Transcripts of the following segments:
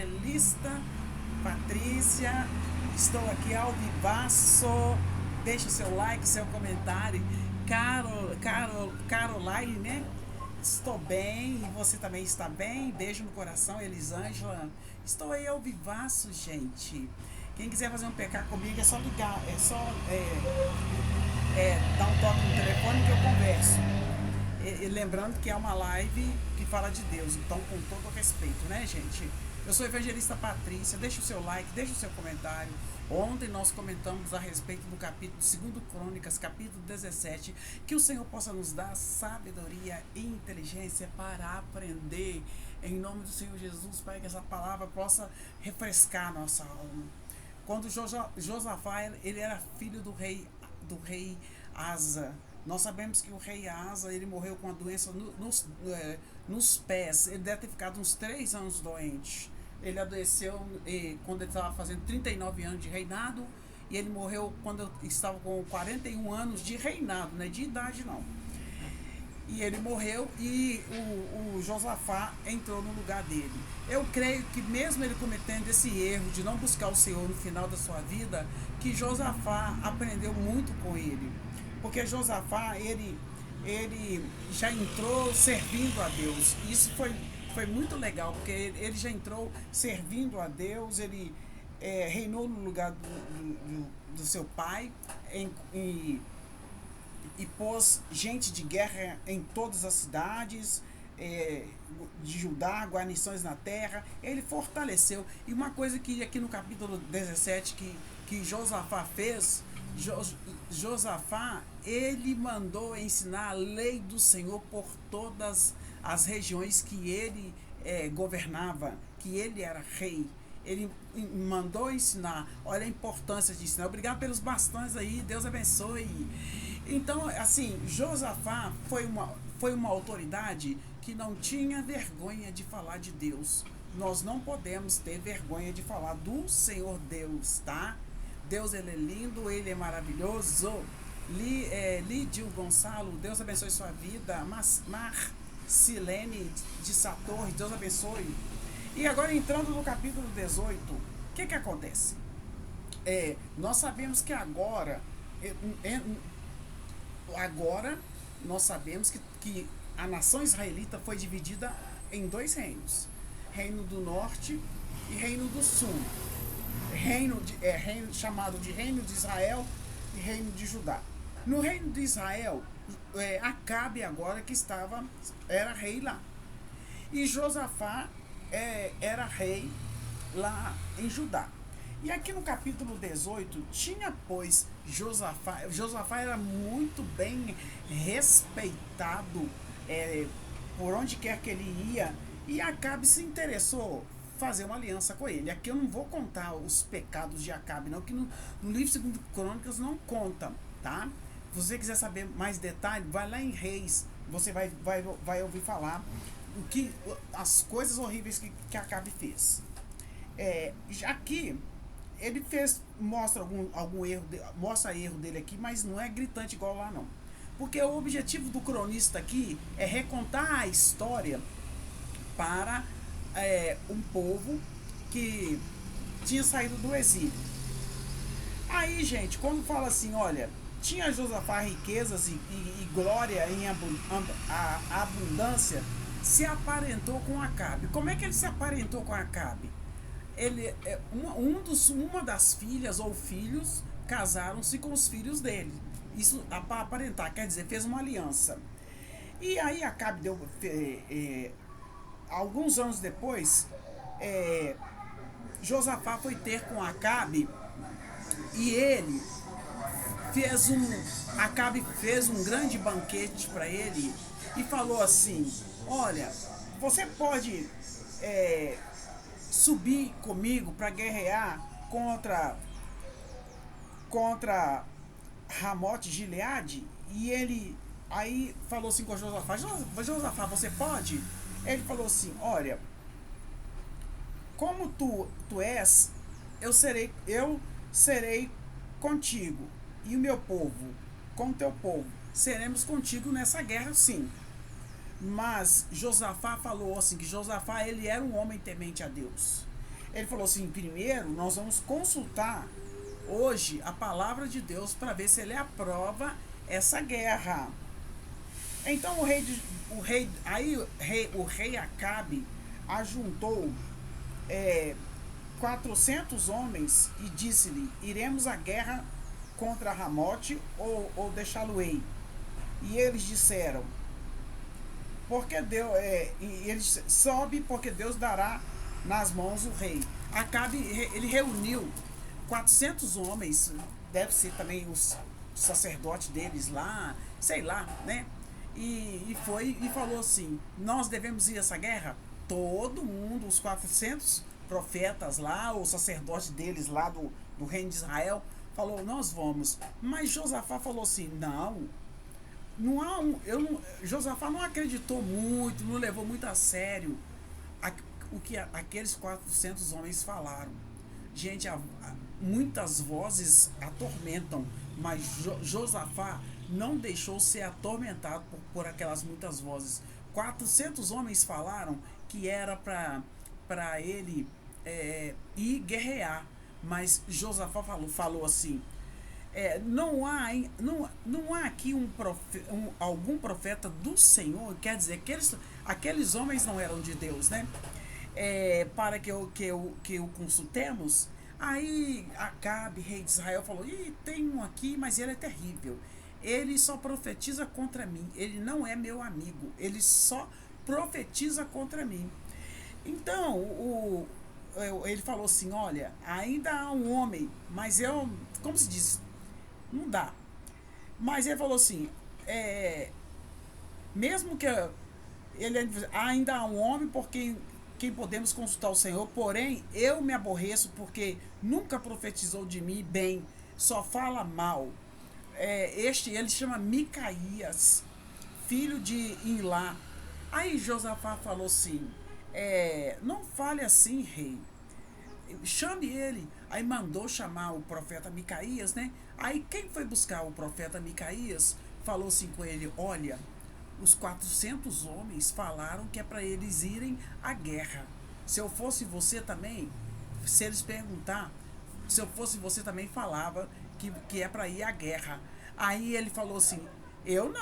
evangelista Patrícia. Estou aqui ao vivaço. Deixe o seu like, seu comentário. Caroline, né? Estou bem e você também está bem? Beijo no coração, Elisângela. Estou aí ao vivaço, gente. Quem quiser fazer um PK comigo é só ligar, dar um toque no telefone que eu converso. E lembrando que é uma live que fala de Deus, então com todo o respeito, né, gente? Eu sou a evangelista Patrícia, deixa o seu like, deixa o seu comentário. Ontem nós comentamos a respeito do capítulo 2 Crônicas, capítulo 17, que o Senhor possa nos dar sabedoria e inteligência para aprender, em nome do Senhor Jesus, para que essa palavra possa refrescar a nossa alma. Quando Josafá, ele era filho do rei Asa. Nós sabemos que o rei Asa, ele morreu com a doença nos pés. Ele deve ter ficado uns 3 anos doente. Ele adoeceu quando ele estava fazendo 39 anos de reinado. E ele morreu quando ele estava com 41 anos de reinado, não é de idade não. E ele morreu e o Josafá entrou no lugar dele. Eu creio que mesmo ele cometendo esse erro de não buscar o Senhor no final da sua vida, que Josafá aprendeu muito com ele. Porque Josafá, ele já entrou servindo a Deus. Isso foi muito legal, porque ele já entrou servindo a Deus, ele reinou no lugar do seu pai e pôs gente de guerra em todas as cidades de Judá, guarnições na terra. Ele fortaleceu. E uma coisa que aqui no capítulo 17 que Josafá fez, Josafá, ele mandou ensinar a lei do Senhor por todas as regiões que ele governava, que ele era rei. Ele mandou ensinar. Olha a importância de ensinar. Obrigado pelos bastões aí, Deus abençoe. Então, assim, Josafá foi uma autoridade que não tinha vergonha de falar de Deus. Nós não podemos ter vergonha de falar do Senhor Deus, tá? Deus, ele é lindo, ele é maravilhoso. Lídio Gonçalo, Deus abençoe sua vida. Marcilene de Sator, Deus abençoe. E agora entrando no capítulo 18, o que acontece? Nós sabemos que agora nós sabemos que a nação israelita foi dividida em 2 reinos. Reino do Norte e Reino do Sul. Reino chamado de Reino de Israel e Reino de Judá. No Reino de Israel, Acabe agora era rei lá. E Josafá era rei lá em Judá. E aqui no capítulo 18, tinha, pois, Josafá era muito bem respeitado por onde quer que ele ia, e Acabe se interessou fazer uma aliança com ele. Aqui eu não vou contar os pecados de Acabe, não, que no livro 2 Crônicas não conta, tá? Se você quiser saber mais detalhes, vai lá em Reis, você vai ouvir falar as coisas horríveis que Acabe fez. Aqui ele mostra algum erro, mostra erro dele aqui, mas não é gritante igual lá não. Porque o objetivo do cronista aqui é recontar a história para um povo que tinha saído do exílio. Aí, gente, quando fala assim, olha, tinha Josafá riquezas e glória em abundância, se aparentou com Acabe. Como é que ele se aparentou com Acabe? Uma das filhas ou filhos casaram-se com os filhos dele. Isso para aparentar, quer dizer, fez uma aliança. E aí Acabe alguns anos depois, Josafá foi ter com Acabe e Acabe fez um grande banquete para ele e falou assim: olha, você pode subir comigo para guerrear contra Ramote Gileade? E ele aí falou assim com Josafá: Josafá, você pode? Ele falou assim: olha, como tu és, eu serei contigo, e o meu povo com o teu povo, seremos contigo nessa guerra, sim. Mas Josafá falou assim, que Josafá, ele era um homem temente a Deus. Ele falou assim: primeiro nós vamos consultar hoje a palavra de Deus para ver se ele aprova essa guerra. Então o rei Acabe ajuntou é, 400 homens e disse-lhe: iremos à guerra contra Ramote ou deixá-lo-ei? E eles disseram: porque Deus, e eles sobe porque Deus dará nas mãos o rei. Acabe, ele reuniu 400 homens, deve ser também os sacerdotes deles lá, sei lá, né? E foi e falou assim: nós devemos ir a essa guerra? Todo mundo, os 400 profetas lá, os sacerdotes deles lá do reino de Israel, falou: nós vamos. Mas Josafá falou assim: não, não há Josafá não acreditou muito, não levou muito a sério o que aqueles 400 homens falaram. Gente, muitas vozes atormentam, mas Josafá não deixou ser atormentado por aquelas muitas vozes. 400 homens falaram que era para ele ir guerrear, mas Josafá falou assim: não há aqui algum profeta do Senhor, quer dizer, aqueles homens não eram de Deus, né? Para que o consultemos. Aí Acabe, rei de Israel, falou: tem um aqui, mas ele é terrível. Ele só profetiza contra mim. Ele não é meu amigo. Ele só profetiza contra mim. Então, ele falou assim: olha, ainda há um homem, mas como se diz, não dá. Mas ele falou assim: mesmo que ainda há um homem por quem podemos consultar o Senhor, porém eu me aborreço porque nunca profetizou de mim bem, só fala mal. Ele chama Micaías, filho de Ilá. Aí Josafá falou assim: não fale assim, rei, chame ele. Aí mandou chamar o profeta Micaías, né? Aí quem foi buscar o profeta Micaías falou assim com ele: olha, os 400 homens falaram que é para eles irem à guerra. Se eu fosse você também, se eles perguntar, se eu fosse você também falava que é para ir à guerra. Aí ele falou assim: eu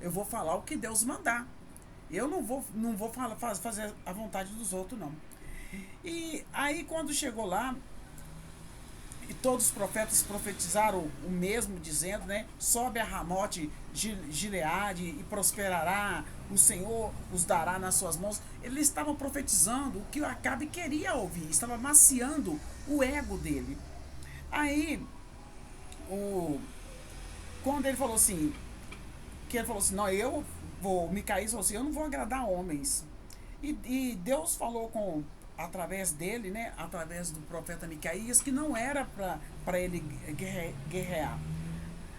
vou falar o que Deus mandar. Eu não vou fazer a vontade dos outros, não. E aí quando chegou lá, e todos os profetas profetizaram o mesmo, dizendo, né? Sobe a Ramote Gileade e prosperará, o Senhor os dará nas suas mãos. Eles estavam profetizando o que o Acabe queria ouvir, estava maciando o ego dele. Aí, quando ele falou assim, não, Micaías falou assim: eu não vou agradar homens. E Deus falou através dele, né, através do profeta Micaías, que não era para ele guerrear.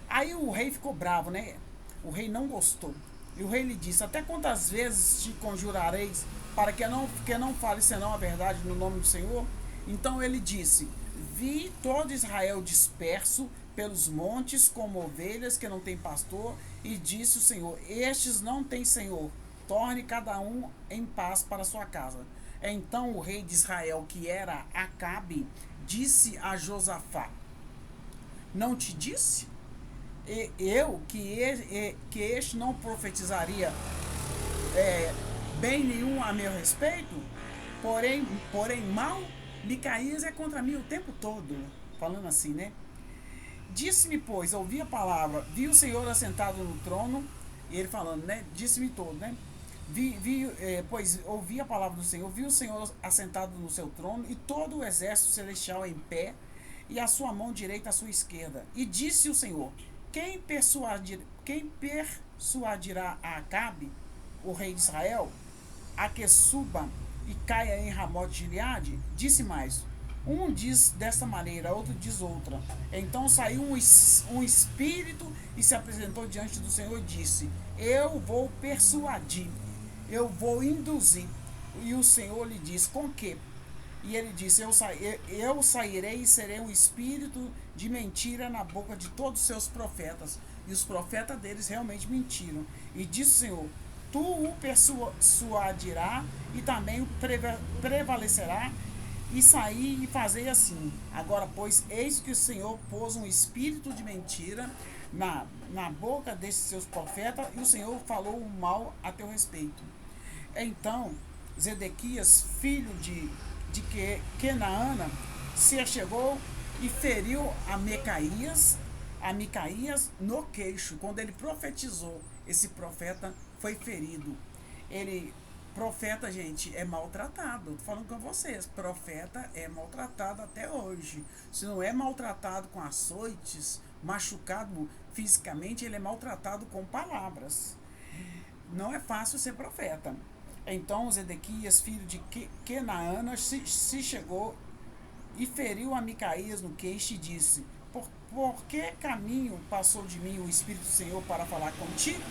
Aí o rei ficou bravo, né? O rei não gostou. E o rei lhe disse: até quantas vezes te conjurareis para que não fale senão a verdade no nome do Senhor? Então ele disse: vi todo Israel disperso pelos montes como ovelhas que não têm pastor, e disse o Senhor: estes não têm Senhor, torne cada um em paz para sua casa. Então o rei de Israel, que era Acabe, disse a Josafá: não te disse eu que este não profetizaria bem nenhum a meu respeito? Porém mal, Micaías é contra mim o tempo todo. Falando assim, né? Disse-me, pois, ouvi a palavra, vi o Senhor assentado no trono. E ele falando, né? Disse-me todo, né? Pois ouvi a palavra do Senhor, vi o Senhor assentado no seu trono, e todo o exército celestial em pé, e a sua mão direita à sua esquerda. E disse o Senhor: quem persuadirá a Acabe, o rei de Israel, a que suba e caia em Ramote de Gileade? Disse mais: um diz desta maneira, outro diz outra. Então saiu um espírito e se apresentou diante do Senhor e disse: eu vou persuadir, eu vou induzir. E o Senhor lhe disse: com que? E ele disse: eu sairei e serei um espírito de mentira na boca de todos os seus profetas. E os profetas deles realmente mentiram. E disse o Senhor: tu o persuadirá e também prevalecerá e saí e fazei assim. Agora, pois, eis que o Senhor pôs um espírito de mentira na boca desses seus profetas, e o Senhor falou o mal a teu respeito. Então, Zedequias, filho de Kenaana, se achegou e feriu a Micaías no queixo. Quando ele profetizou, esse profeta foi ferido. Ele, profeta, gente, é maltratado. Tô falando com vocês, profeta é maltratado até hoje. Se não é maltratado com açoites, machucado fisicamente, ele é maltratado com palavras. Não é fácil ser profeta. Então Zedequias, filho de Kenaana, se chegou e feriu a Micaías no queixo e disse: por que caminho passou de mim o Espírito do Senhor para falar contigo?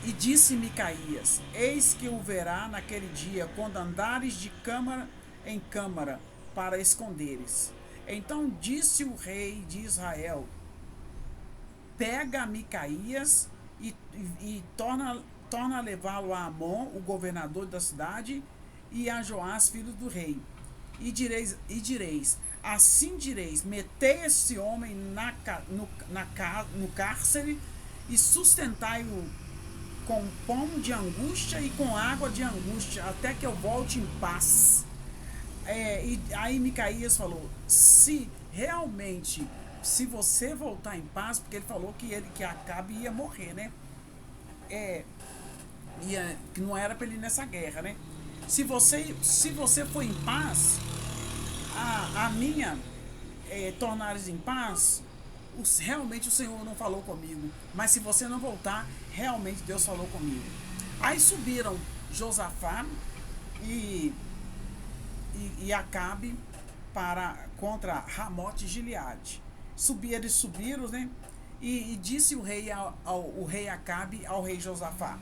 E disse Micaías: eis que o verá naquele dia, quando andares de câmara em câmara, para esconderes. Então disse o rei de Israel: pega Micaías e torna a levá-lo a Amon, o governador da cidade, e a Joás, filho do rei. E direis assim direis: metei esse homem no cárcere e sustentai-o com pão de angústia e com água de angústia, até que eu volte em paz. E aí Micaías falou: se realmente, se você voltar em paz, porque ele falou que Acabe ia morrer, né? Que não era para ele ir nessa guerra, né? Se você for em paz, a minha tornares em paz, realmente o Senhor não falou comigo. Mas se você não voltar, realmente Deus falou comigo. Aí subiram Josafá e Acabe contra Ramote e Gileade. Eles subiram, né? E disse o rei Acabe ao rei Josafá: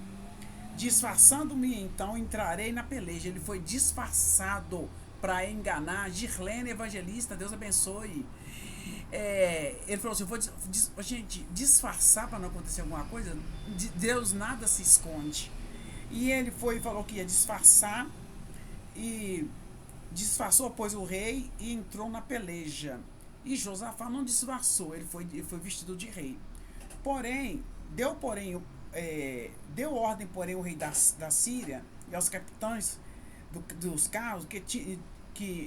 disfarçando-me, então entrarei na peleja. Ele foi disfarçado para enganar Girlene Evangelista. Deus abençoe. Ele falou assim: gente, disfarçar para não acontecer alguma coisa. Deus nada se esconde. E ele falou que ia disfarçar. E disfarçou, pois, o rei e entrou na peleja. E Josafá não disfarçou, ele foi vestido de rei. Porém, deu ordem, porém, o rei da Síria e aos capitães dos carros,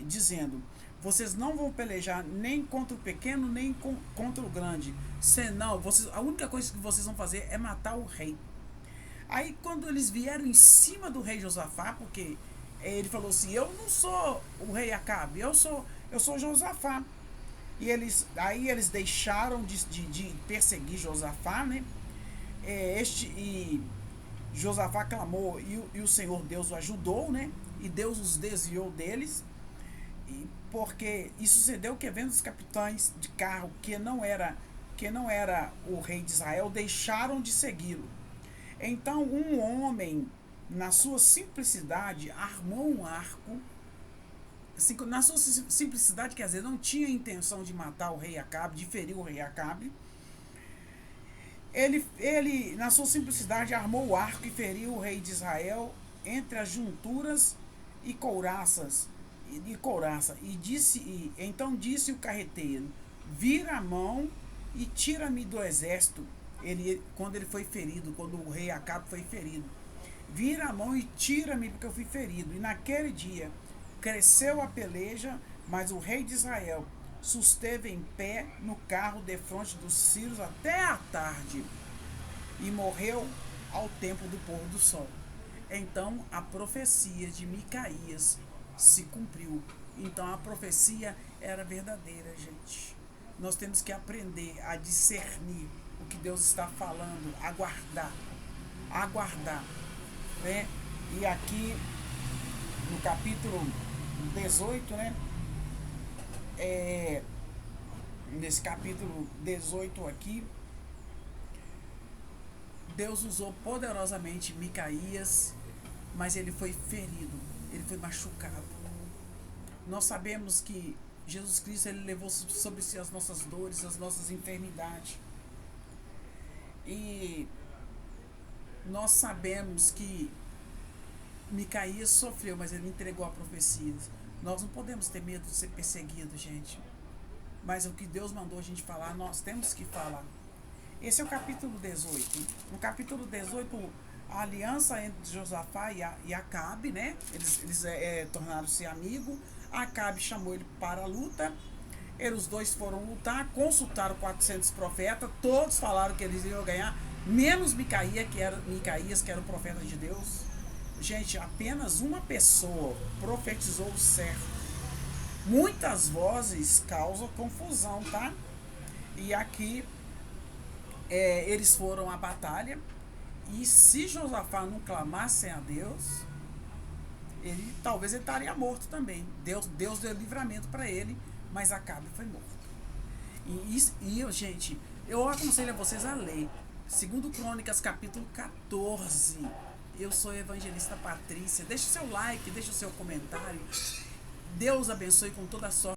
dizendo: vocês não vão pelejar nem contra o pequeno, nem contra o grande, senão a única coisa que vocês vão fazer é matar o rei. Aí, quando eles vieram em cima do rei Josafá, porque ele falou assim: eu não sou o rei Acabe, eu sou Josafá. Aí eles deixaram de perseguir Josafá, né? E Josafá clamou, e o Senhor Deus o ajudou, né? E Deus os desviou deles. Porque isso sucedeu que, vendo os capitães de carro que não era o rei de Israel, deixaram de segui-lo. Então um homem, na sua simplicidade, armou um arco. Assim, na sua simplicidade, quer dizer, não tinha intenção de matar o rei Acabe, de ferir o rei Acabe. Ele, na sua simplicidade, armou o arco e feriu o rei de Israel entre as junturas e couraças. Então disse o carreteiro: vira a mão e tira-me do exército. Quando ele foi ferido, quando o rei Acabe foi ferido: vira a mão e tira-me, porque eu fui ferido. E naquele dia cresceu a peleja, mas o rei de Israel susteve em pé no carro defronte dos sírios até a tarde, e morreu ao tempo do pôr do sol. Então a profecia de Micaías se cumpriu. Então a profecia era verdadeira, gente. Nós temos que aprender a discernir o que Deus está falando, aguardar, né? E aqui no capítulo 18, né? Nesse capítulo 18 aqui, Deus usou poderosamente Micaías, mas ele foi ferido, ele foi machucado. Nós sabemos que Jesus Cristo, ele levou sobre si as nossas dores, as nossas enfermidades. E nós sabemos que Micaías sofreu, mas ele entregou a profecia. Nós não podemos ter medo de ser perseguido, gente. Mas o que Deus mandou a gente falar, nós temos que falar. Esse é o capítulo 18. No capítulo 18, a aliança entre Josafá e Acabe, né? Eles tornaram-se amigos. Acabe chamou ele para a luta. Os dois foram lutar, consultaram 400 profetas. Todos falaram que eles iam ganhar, menos Micaías, que era o profeta de Deus. Gente, apenas uma pessoa profetizou o certo. Muitas vozes causam confusão, tá? E aqui eles foram à batalha. E se Josafá não clamasse a Deus, talvez ele estaria morto também. Deus deu livramento para ele, mas Acabe foi morto. Gente, eu aconselho a vocês a ler 2 Crônicas, capítulo 14. Eu sou a evangelista Patrícia. Deixe o seu like, deixe o seu comentário. Deus abençoe com toda a sorte.